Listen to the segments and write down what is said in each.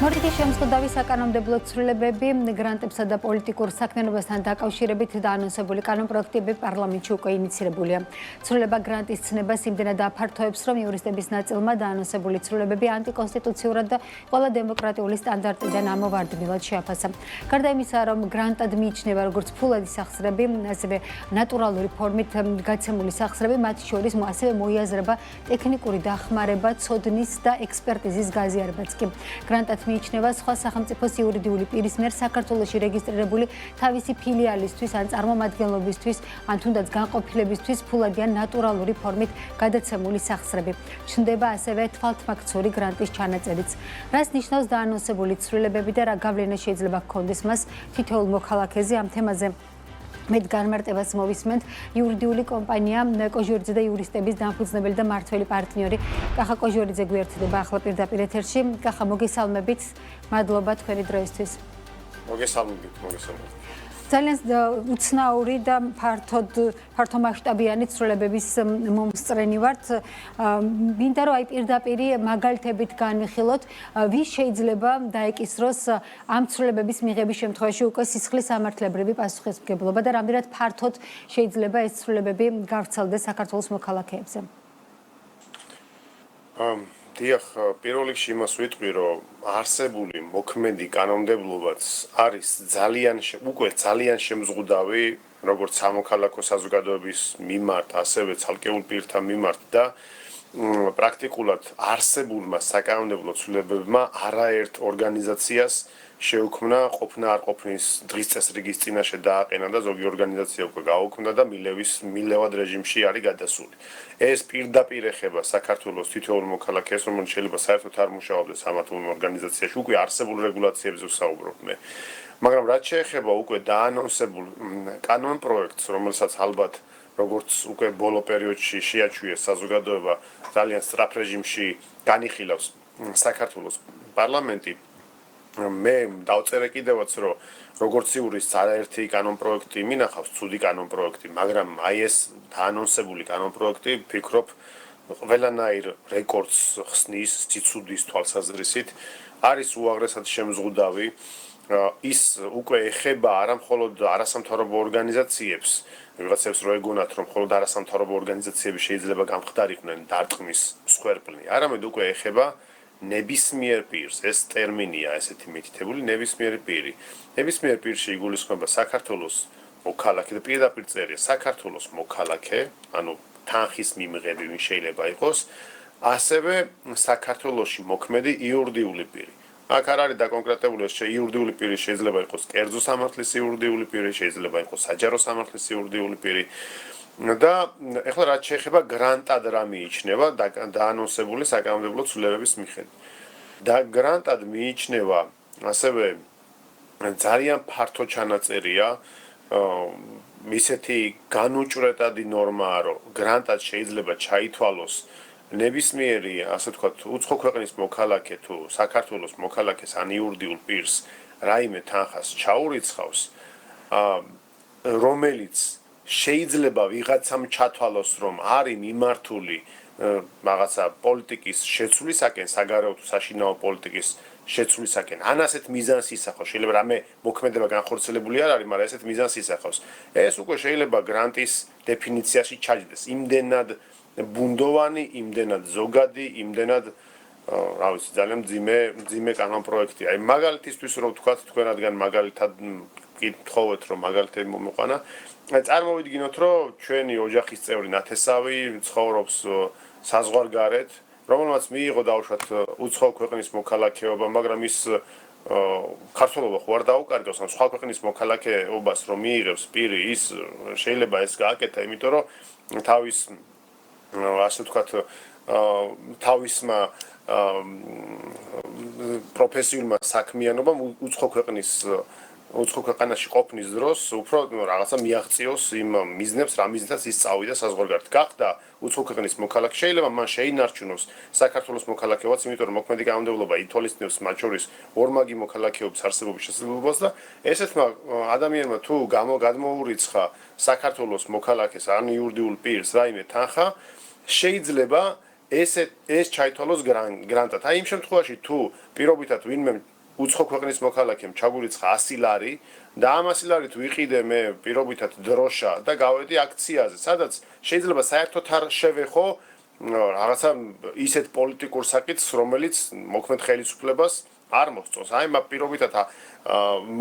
მორიგის შემზღუდავი საკანონმდებლო ცვლილებები გრანტებსა და პოლიტიკურ საქმიანობასთან დაკავშირებით დაანონსებული კანონპროექტები პარლამენტში უკვე ინიცირებულია. ცვლილება გრანტის ცნებას იმდენად აფართოებს, რომ იურისტების ნაწილმა დაანონსებული ცვლილებები ანტიკონსტიტუციურად და ყველა დემოკრატიული სტანდარტიდან ამოვარდნილად შეაფასა. გარდა იმისა, რომ გრანტად მიიჩნევა როგორც ფულადი სახსრები, ასევე ნატურალური ფორმით გაცემული სახსრები, მათ შორის ასევე მოიაზრება ტექნიკური დახმარება, ცოდნის და ექსპერტიზის გაზიარებაც კი. გრანტად მიიჩნევა სხვა სახელმწიფოს იურიდიული პირის მიერ საქართველოში რეგისტრირებული თავისი ფილიალისთვის ან წარმომადგენლობისთვის ან თუნდაც განყოფილებისთვის ფულადი ან ნატურალური ფორმით გადაცემული სახსრები. ჩნდება ასევე თვალთმაქცური გრანტის ჩანაწერიც. რას ნიშნავს დაანონსებული ცვლილებები და რა გავლენა შეიძლება ჰქონდეს მას თითოეულ მოქალაქეზე ამ თემაზე მეტ განმარტებას მოვისმენთ იურიდიული კომპანია კოჟორიძე და იურისტების დამფუძნებელი და მმართველი პარტნიორი კახა კოჟორიძე გვერდდება ახლა პირდაპირ ეთერში. კახა, მოგესალმებით. მადლობა თქვენი დროისთვის. მოგესალმებით. ძალიან უცნაური და ფართომასშტაბიანი ცვლილებების მომსწრენი ვართ. მინდა რომ პირდაპირ მაგალითებით განვიხილოთ, ვის შეიძლება დაეკისროს ამ ცვლილებების მიღების შემთხვევაში უკვე სისხლის სამართლებრივი პასუხისმგებლობა და რამდენად ფართოდ შეიძლება ეს ცვლილებები გავრცელდეს საქართველოს მოქალაქეებზე. დიახ, პირველ რიგში იმას ვიტყვი, რომ არსებული მოქმედი კანონმდებლობაც არის უკვე ძალიან შემზღუდავი როგორც სამოქალაქო საზოგადოების მიმართ, ასევე ცალკეულ პირთა მიმართ და პრაქტიკულად არსებულმა საკანონმდებლო ცვლილებებმა არაერთ ორგანიზაციას შეუქმნა ყოფნა არ ყოფნის დღის წესრიგის წინაშე დააყენა და ზოგი ორგანიზაცია უკვე გაუქმდა და მილევად რეჟიმში არის გადასული. ეს პირდაპირ ეხება საქართველოს თითოეულ მოქალაქეს, რომელიც შეიძლება საერთოდ არ მუშაობდეს ამ ორგანიზაციაში, უკვე არსებულ რეგულაციებზე ვსაუბრობ მე. მაგრამ რაც შეეხება უკვე დაანონსებულ კანონპროექტს, რომელსაც ალბათ როგორც უკვე ბოლო პერიოდში შეაჩვიეს საზოგადოება ძალიან სწრაფ რეჟიმში განიხილავს საქართველოს პარლამენტი, მე დავწერე კიდევაც, რომ როგორც იურისტს არაერთი კანონპროექტი მინახავს, ცუდი კანონპროექტი, მაგრამ აი ეს დაანონსებული კანონპროექტი, ვფიქრობ, ყველანაირ რეკორდს ხსნის ციცუდის თვალსაზრისით, არის უაღრესად შემზღუდავი. ის უკვე ეხება არა მხოლოდ არასამთავრობო ორგანიზაციებს, ვიღაცებს რო ეგონათ, რომ მხოლოდ არასამთავრობო ორგანიზაციები შეიძლება გამხდარიყვნენ დარტყმის მსხვერპლი, არამედ უკვე ეხება ნებისმიერ პირს. ეს ტერმინია ესეთი მითითებული, ნებისმიერი პირი. ნებისმიერ პირში იგულისხმება საქართველოს მოქალაქე და პირდაპირ წერია საქართველოს მოქალაქე, ანუ თანხის მიმღები ვინ შეიძლება იყოს, ასევე საქართველოში მოქმედი იურიდიული პირი. აქ არ არის დაკონკრეტებული, ეს იურიდიული პირი შეიძლება იყოს კერძო სამართლის იურიდიული პირი, შეიძლება იყოს საჯარო სამართლის იურიდიული პირი. და ეხლა რაც შეეხება გრანტად რა მიიჩნევა დაანონსებული საკანონმდებლო ცვლილებების მიხედვით. და გრანტად მიიჩნევა ასევე ძალიან ფართო ჩანაწერია, ისეთი განუჭრეტადი ნორმაა, რომ გრანტად შეიძლება ჩაითვალოს ნებისმიერი, ასე ვთქვათ, უცხო ქვეყნის მოქალაქე თუ საქართველოს მოქალაქეს ან იურიდიულ პირს რაიმე თანხას ჩაურიცხავს, რომელიც შეიძლება ვიღაცამ ჩათვალოს, რომ არის მიმართული რაღაცა პოლიტიკის შეცვლისაკენ, საგარეო თუ საშინაო პოლიტიკის შეცვლისაკენ. ან ასეთ მიზანს ისახავს, შეიძლება რამე მოქმედება განხორციელებული არ არის, მაგრამ ასეთ მიზანს ისახავს. ეს უკვე შეიძლება გრანტის დეფინიციაში ჩაჯდეს. იმდენად ბუნდოვანი, იმდენად ზოგადი, იმდენად რა ვიცი, ძალიან მძიმე კანონპროექტია. აი მაგალითისთვის რომ ვთქვათ, თქვენ რადგან მაგალითად გითხოვეთ, რომ მაგალითები მომიყვანა, წარმოვიდგინოთ, რომ ჩვენი ოჯახის წევრი ნათესავი ცხოვრობს საზღვარგარეთ, რომელმაც მიიღო დაუშვათ უცხო ქვეყნის მოქალაქეობა, მაგრამ ის ქართველობა ხო არ დაუკარგავს, ან სხვა ქვეყნის მოქალაქეობას რომ მიიღებს პირი, ის შეიძლება ეს გააკეთა, იმიტომ რომ თავის ასე ვთქვათ, თავისმა პროფესიულმა საქმიანობამ უცხო ქვეყანაში ყოფნის დროს უფრო რაღაცა მიაღწიოს იმ მიზნებს, რა მიზნითაც ის წავიდა საზღვარგარეთ. გახდა უცხო ქვეყნის მოქალაქე, შეიძლება მან შეინარჩუნოს საქართველოს მოქალაქეობაც, იმიტომ რომ მოქმედი კანონმდებლობა ითვალისწინებს მათ შორის ორმაგი მოქალაქეობის არსებობის შესაძლებლობას და ესეთმა ადამიანმა თუ გადმოურიცხა საქართველოს მოქალაქეს ან იურიდიულ პირს რაიმე თანხა, შეიძლება ეს ჩაითვალოს გრანტად. აი იმ შემთხვევაში თუ პირობითად ვინმე უცხო ქვეყნის მოქალაქემ ჩაგურიცხა 100 ლარი და ამ 100 ლარით ვიყიდე მე პირობითად დროშა და გავედი აქციაზე, სადაც შეიძლება საერთოდ არ შევეხო რაღაცა ისეთ პოლიტიკურ საკითხს, რომელიც მოქმედ ხელისუფლებას არ მოსწონს. აი მაგ პირობითად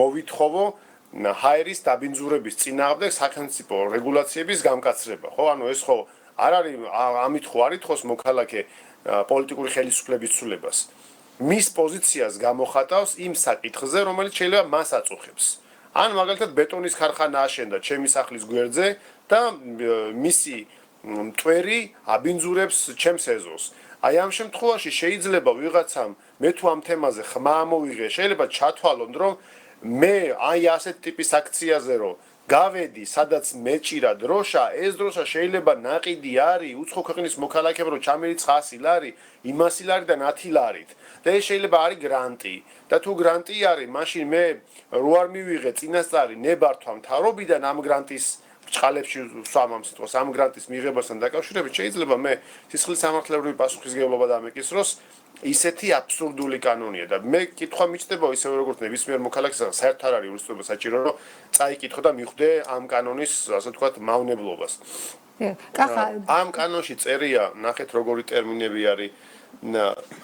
მოვითხოვო ჰაერის დაბინძურების წინააღმდეგ სახელმწიფო რეგულაციების გამკაცრება, ხო? ანუ ეს ხო არ არის ამით ხო არ ითხოვს მოქალაქე პოლიტიკური ხელისუფლების ცვლილებას. მის პოზიციას გამოხატავს იმ საკითხზე, რომელიც შეიძლება მას აწუხებს. ან მაგალითად ბეტონის ქარხანა აშენდა ჩემი სახლის გვერდზე და მისი მტვერი აბინძურებს ჩემს ეზოს. აი ამ შემთხვევაში შეიძლება ვიღაცამ მე თუ ამ თემაზე ხმა ამოვიღე, შეიძლება ჩათვალონ, რომ მე აი ასეთ ტიპის აქციაზე რომ გავედი, სადაც მეჭირა დროშა, ეს დროშა შეიძლება ნაყიდი არის უცხო ქვეყნის მოქალაქემ რომ ჩამერიცხა 100 ლარი, იმ 100 ლარიდან 10 ლარით. და ეს შეიძლება არის გრანტი. და თუ გრანტი არის, მაშინ მე რო არ მივიღე წინასწარი ნებართვა მთავრობიდან ამ გრანტის ჭყალებში ვსვამ სიტყვას ამ გრანტის მიღებასთან დაკავშირებით შეიძლება მე სისხლის სამართლებრივი პასუხისმგებლობა დამეკისროს ისეთი აბსურდული კანონია და მე კითხვა მიჩნდება ისევე როგორც ნებისმიერ მოქალაქეს საერთოდ არ არის იურისპრუდენცია საჭირო რომ წაიკითხო და მიხვდე ამ კანონის ასე ვთქვათ მავნებლობას. ამ კანონში წერია ნახეთ როგორი ტერმინები არის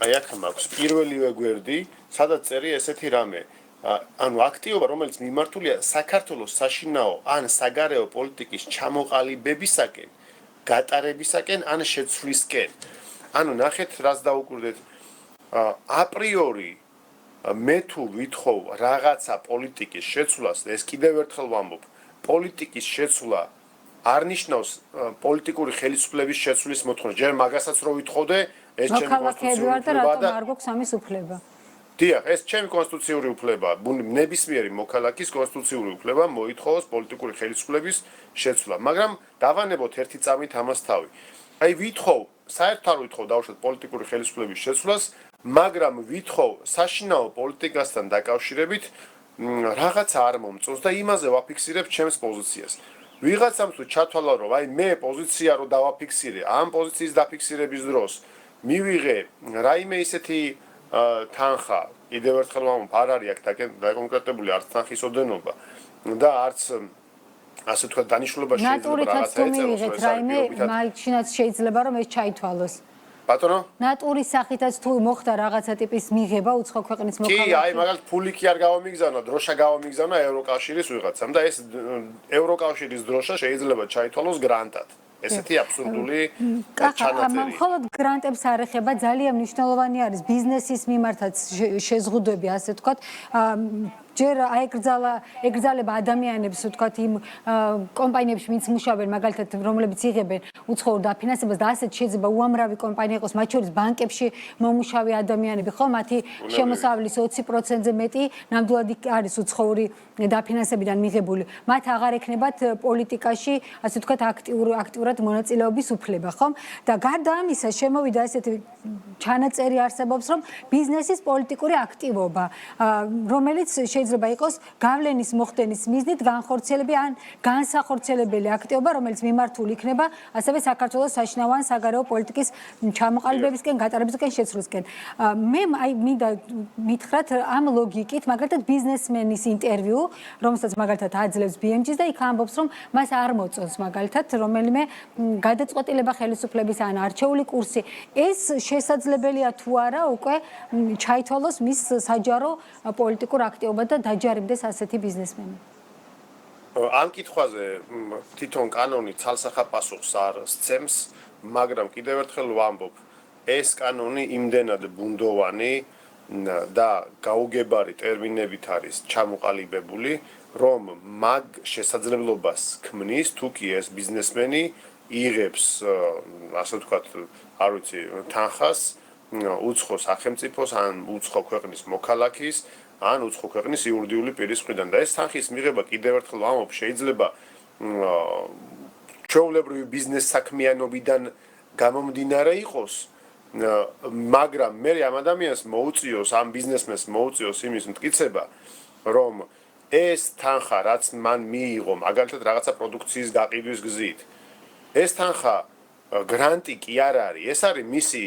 აი აქ მაქვს პირველივე გვერდი სადაც წერია ესეთი რამე ანუ აქტივობა რომელიც მიმართულია საქართველოს საშინაო ან საგარეო პოლიტიკის ჩამოყალიბებისაკენ, გატარებისაკენ ან შეცვლისკენ. ანუ ნახეთ რას დაუკვირდეთ აპრიორი მე თუ ვითხოვ რაღაცა პოლიტიკის შეცვლას, ეს კიდევ ერთხელ ვამბობ, პოლიტიკის შეცვლა არ ნიშნავს პოლიტიკური ხელისუფლების შეცვლის მოთხოვნა. ჯერ მაგასაც რო ვითხოვდე, ეს ჩემი კონსტიტუციური უფლება და არ გვაქვს ამის უფლება. დიახ, ეს ჩემი კონსტიტუციური უფლება, ნებისმიერი მოქალაქის კონსტიტუციური უფლება მოითხოვოს პოლიტიკური ხელისუფლების შეცვლა, მაგრამ დავანებოთ ერთი წამით ამას თავი. აი ვითხოვ, საერთოდ არ ვითხოვ დავუშვათ პოლიტიკური ხელისუფლების შეცვლას, მაგრამ ვითხოვ საშინაო პოლიტიკასთან დაკავშირებით რაღაცა არ მომწონს და იმაზე ვაფიქსირებ ჩემს პოზიციას. ვიღაცამ თუ ჩათვალა რომ აი მე პოზიცია რო დავაფიქსირე, ამ პოზიციის დაფიქსირების დროს მივიღე რაიმე ისეთი თანხა, კიდევ ერთხელ ვამბობ, არ არის აქ დაკონკრეტებული არც თანხის ოდენობა და არც ასე ვთქვათ დანიშნულება შეიძლება რაღაცა ეწევოს რაიმე, მაინც შეიძლება რომ ეს ჩაითვალოს. ბატონო? ნატურის სახითაც თუ მოხდა რაღაცა ტიპის მიღება უცხო ქვეყნის მოქალაქეებს. კი, აი მაგალითად ფული კი არ გავამიგზავნა, დროშა გავამიგზავნა ევროკავშირის ვიღაცამ და ეს ევროკავშირის დროშა შეიძლება ჩაითვალოს გრანტად. ესეთი აბსურდული ჩანაწერია. მხოლოდ გრანტებს არ ეხება, ძალიან მნიშვნელოვანი არის ბიზნესის მიმართაც შეზღუდვები, ასე ვთქვათ. ჯერ აეკრძალება ადამიანებს, ვთქვათ, იმ კომპანიებში, ვინც მუშაობენ, მაგალითად, რომლებიც იღებენ უცხოურ დაფინანსებას და ასეთ შეიძლება უამრავი კომპანია იყოს, მათ შორის ბანკებში მომუშავე ადამიანები, ხო, მათი შემოსავლის 20%-ზე მეტი ნამდვილად არის უცხოური დაფინანსებიდან მიღებული. მათ აღარ ექნებათ პოლიტიკაში, ასე ვთქვათ, აქტიურად მონაწილეობის უფლება, ხო? და გარდა ამისა, შემოვიდა ესეთი ჩანაწერი არსებობს, რომ ბიზნესის პოლიტიკური აქტივობა, რომელიც შეიძლება იყოს გავლენის მოხდენის მიზნით განხორციელები ან განსახორციელებელი აქტივობა, რომელიც მიმართული იქნება ასევე საქართველოს საშინაო ან საგარეო პოლიტიკის ჩამოყალიბებისკენ, გატარებისკენ, შეცვლისკენ. მე აი მინდა მითხრათ ამ ლოგიკით, მაგალითად ბიზნესმენის ინტერვიუ, რომელსაც მაგალითად აძლევს BMG-ს და იქ ამბობს, რომ მას არ მოწონს მაგალითად რომელიმე გადაწყვეტილება ხელისუფლების ან არჩეული კურსი. ეს შესაძლებელია თუ არა უკვე ჩაითვალოს მის საჯარო პოლიტიკურ აქტივობა და დაჯარიმდეს ასეთი ბიზნესმენი. ამ კითხვაზე თვითონ კანონი ცალსახა პასუხს არ სცემს, მაგრამ კიდევ ერთხელ ვამბობ, ეს კანონი იმდენად ბუნდოვანი და გაუგებარი ტერმინებით არის ჩამოყალიბებული, რომ მაგ შესაძლებლობას ქმნის თუ კი ეს ბიზნესმენი იღებს, ასე ვთქვათ, არ ვიცი, თანხას უცხო სახელმწიფოს ან უცხო ქვეყნის მოქალაქის ან უცხო ქვეყნის იურიდიული პირის მხრიდან და ეს თანხის მიღება კიდევ ერთხელ ვამბობ, შეიძლება ჩვეულებრივი ბიზნეს საქმიანობიდან გამომდინარე იყოს, მაგრამ მე ამ ადამიანს მოუწიოს, ამ ბიზნესმენს მოუწიოს იმის მტკიცება, რომ ეს თანხა, რაც მან მიიღო, მაგალითად რაღაცა პროდუქციის გაყიდვის გზით, ეს თანხა გრანტი კი არ არის. ეს არის მისი,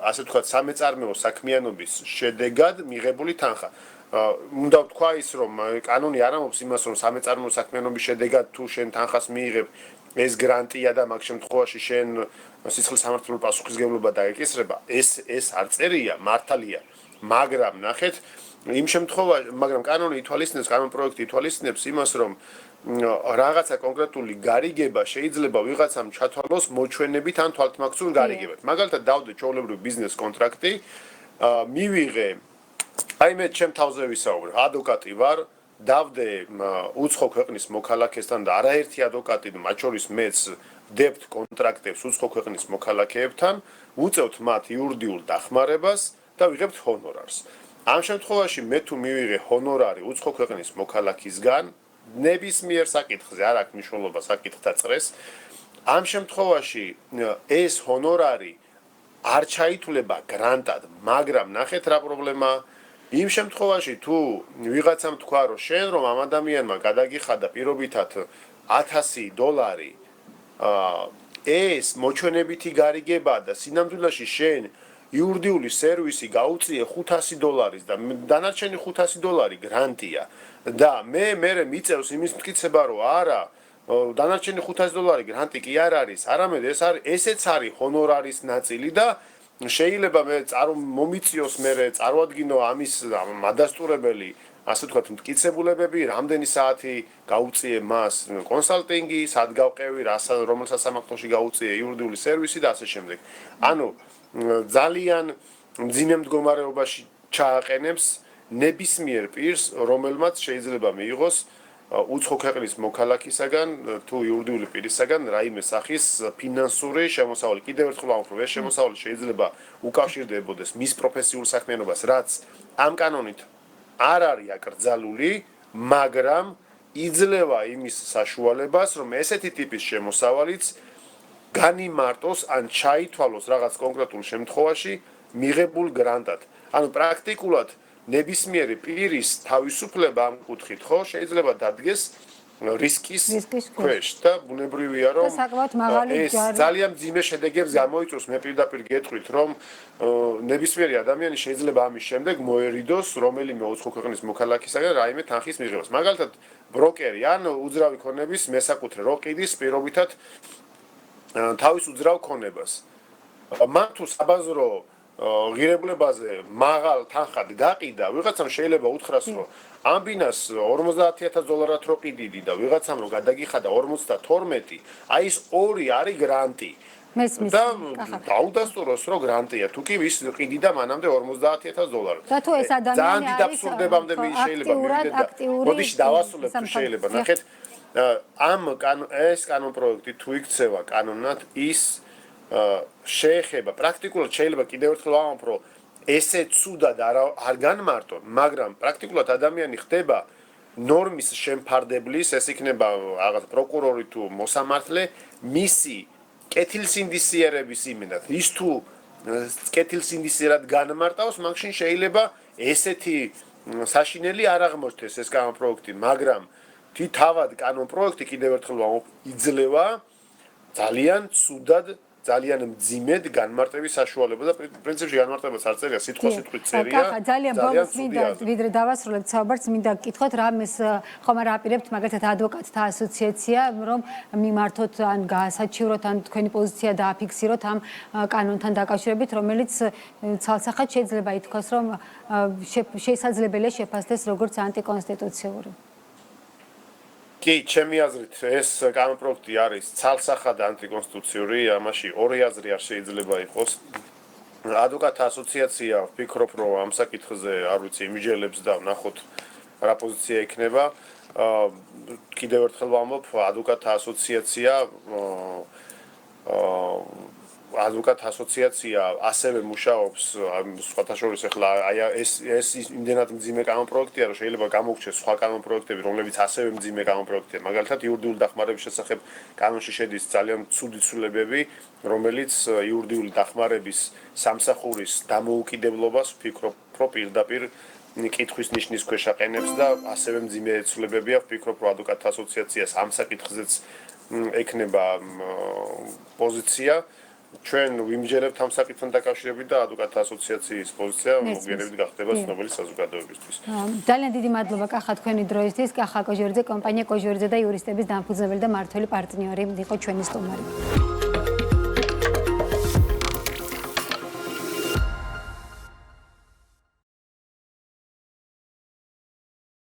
ასე ვთქვათ, სამეწარმეო საქმიანობის შედეგად მიღებული თანხა. უნდა ვთქვა ის, რომ კანონი არ ამბობს იმას, რომ სამეწარმეო საქმიანობის შედეგად თუ შენ თანხას მიიღებ, ეს გრანტია და მაგ შემთხვევაში შენ სიცხლის სამართლებრივ პასუხისმგებლობა დაეკისრება. ეს არ წერია, მართალია. მაგრამ ნახეთ, იმ შემთხვევაში, მაგრამ კანონი ითვალისწინებს, კანონ პროექტი ითვალისწინებს იმას, რომ რაღაცა კონკრეტული გარიგება შეიძლება ვიღაცამ ჩათვალოს მოჩვენებით ან თვალთმაქცურ გარიგებად. მაგალითად, დავდე ჩვეულებრივი ბიზნეს კონტრაქტი, მივიღე, აი მე ჩემ თავზე ვისაუბრე, ადვოკატი ვარ, დავდე უცხო ქვეყნის მოქალაქესთან და არაერთი ადვოკატი, მათ შორის მეც ვდებთ კონტრაქტებს უცხო ქვეყნის მოქალაქეებთან, უწევთ მათ იურიდიულ დახმარებას და ვიღებთ ჰონორარს. ამ შემთხვევაში მე თუ მივიღე ჰონორარი უცხო ქვეყნის მოქალაქისგან, ნებისმიერ საკითხზე არ აქვს მნიშვნელობა საკითხთა წრეს. ამ შემთხვევაში ეს ჰონორარი არ ჩაითვლება გრანტად, მაგრამ ნახეთ რა პრობლემაა. იმ შემთხვევაში თუ ვიღაცამ თქვა რომ შენ რომ ამ ადამიანმა გადაგიხადა პირობითად $1000, ეს მოჩვენებითი გარიგება და სინამდვილეში შენ იურიდიული სერვისი გაუწიე $500 და დანარჩენი $500 გრანტია და მე მიწევს იმის მტკიცება რომ არა დანარჩენი $500 გრანტი კი არ არის, არამედ ესეც არის ჰონორარის ნაწილი და შეიძლება მე მომიწიოს მე წარმოადგინო ამის მადასტურებელი, ასე ვთქვათ, მტკიცებულებები, რამდენი საათი გაუწიე მას კონსალტინგი, სად გავყევი, რომელ სასამართლოში გაუწიე იურიდიული სერვისი და ასე შემდეგ. ანუ ძალიან მძიმე მდგომარეობაში ჩააყენებს ნებისმიერ პირს, რომელმაც შეიძლება მიიღოს უცხო ქვეყნის მოქალაქისაგან თუ იურიდიული პირისაგან რაიმე სახის ფინანსური შემოსავალი. კიდევ ერთხელ ვამბობ, ეს შემოსავალი შეიძლება უკავშირდებოდეს მის პროფესიულ საქმიანობას, რაც ამ კანონით არ არის აკრძალული, მაგრამ იძლევა იმის საშუალებას, რომ ესეთი ტიპის შემოსავალიც განიმარტოს ან ჩაითვალოს რაღაც კონკრეტულ შემთხვევაში მიღებულ გრანტად. ანუ პრაქტიკულად ნებისმიერი პირის თავისუფლება ამ კუთხით ხო შეიძლება დადგეს რისკის ქვეშ და ბუნებრივია რომ ეს ძალიან მძიმე შედეგებს გამოიწვევს. მე პირდაპირ გეტყვით რომ ნებისმიერი ადამიანი შეიძლება ამის შემდეგ მოერიდოს რომელიმე უცხო ქვეყნის მოქალაქისაგან რაიმე თანხის მიღებას. მაგალითად ბროკერი ან უძრავი ქონების მესაკუთრე რო ყიდის პირობითად თავის უძრავ ქონებას. მან თუ საბაზრო ღირებულებაზე მაღალ თანხად გაყიდა, ვიღაცამ შეიძლება უთხრას, რომ ამ ბინას $50,000 რო ყიდიდი და ვიღაცამ რო გადაგიხადა 52, აი ეს ორი არის გრანტი. და დაუდასტუროს რომ გრანტია, თუ კი ვის ყიდიდა მანამდე $50,000. და თუ ეს ადამიანი არის აქტიურად მოდიში დავასრულებ თუ შეიძლება. ნახეთ, ეს კანონ პროექტი თუ იქცევა კანონად, ის შეეხება პრაქტიკულად შეიძლება კიდევ ერთხელ ვამბობ რომ ესე ცუდად არ განმარტონ, მაგრამ პრაქტიკულად ადამიანი ხდება ნორმის შემფარდებლის, ეს იქნება რაღაც პროკურორი თუ მოსამართლე, მისი კეთილსინდისიერების იმედად. ის თუ კეთილსინდისიერად განმარტავს, მაშინ შეიძლება ესეთი საშინელი არ აღმოჩნდეს ეს კანონ პროექტი, მაგრამ თავად კანონ პროექტი კიდევ ერთხელ ვამბობ, იძლევა ძალიან ცუდად ძალიან მძიმედ განმარტების საშუალება და პრინციპში განმარტებაც არ წერია, სიტყვით წერია. ძალიან ბოლოს მინდა ვიდრე დავასრულებთ საუბარს, მინდა გკითხოთ რამეს ხომ არ აპირებთ მაგალითად ადვოკატთა ასოციაცია, რომ მიმართოთ ან გაასაჩივროთ ან თქვენი პოზიცია დააფიქსიროთ ამ კანონთან დაკავშირებით, რომელიც ცალსახად შეიძლება ითქვას, რომ შესაძლებელია შეფასდეს როგორც ანტიკონსტიტუციური. კი, ჩემი აზრით ეს კანონ პროექტი არის ცალსახად ანტიკონსტიტუციური, ამაში ორი აზრი არ შეიძლება იყოს. ადვოკატთა ასოციაცია ვფიქრობ, რომ ამ საკითხზე არ ვიცი, იმიჯელებს და ვნახოთ რა პოზიცია იქნება. კიდევ ერთხელ ვამბობ, ადვოკატთა ასოციაცია ასევე მუშაობს, სხვათა შორის ახლა აი ეს იმდენად მძიმე კანონ პროექტია, რომ შეიძლება გამოგჩეს სხვა კანონ პროექტები, რომლებიც ასევე მძიმე კანონ პროექტია. მაგალითად, იურიდიული დახმარების შესახებ კანონში შედის ძალიან ცუდი ცვლილებები, რომელიც იურიდიული დახმარების სამსახურის დამოუკიდებლობას ვფიქრობ, რომ პირდაპირ კითხვის ნიშნის ქვეშ აყენებს და ასევე მძიმე ცვლილებებია, ვფიქრობ, რომ ადვოკატთა ასოციაციას ამ საკითხზეც ექნება პოზიცია ჩვენ ვიმჯერებთ ამ საკითხთან დაკავშირებით და ადვოკატთა ასოციაციის პოზიცია მოგვიანებით გახდება ცნობილი საზოგადოებისთვის. ძალიან დიდი მადლობა კახა თქვენი დროისთვის. კახა კოჟორიძე, კომპანია კოჟორიძე და იურისტების დამფუძნებელი და მმართველი პარტნიორი იყო ჩვენი სტუმარი.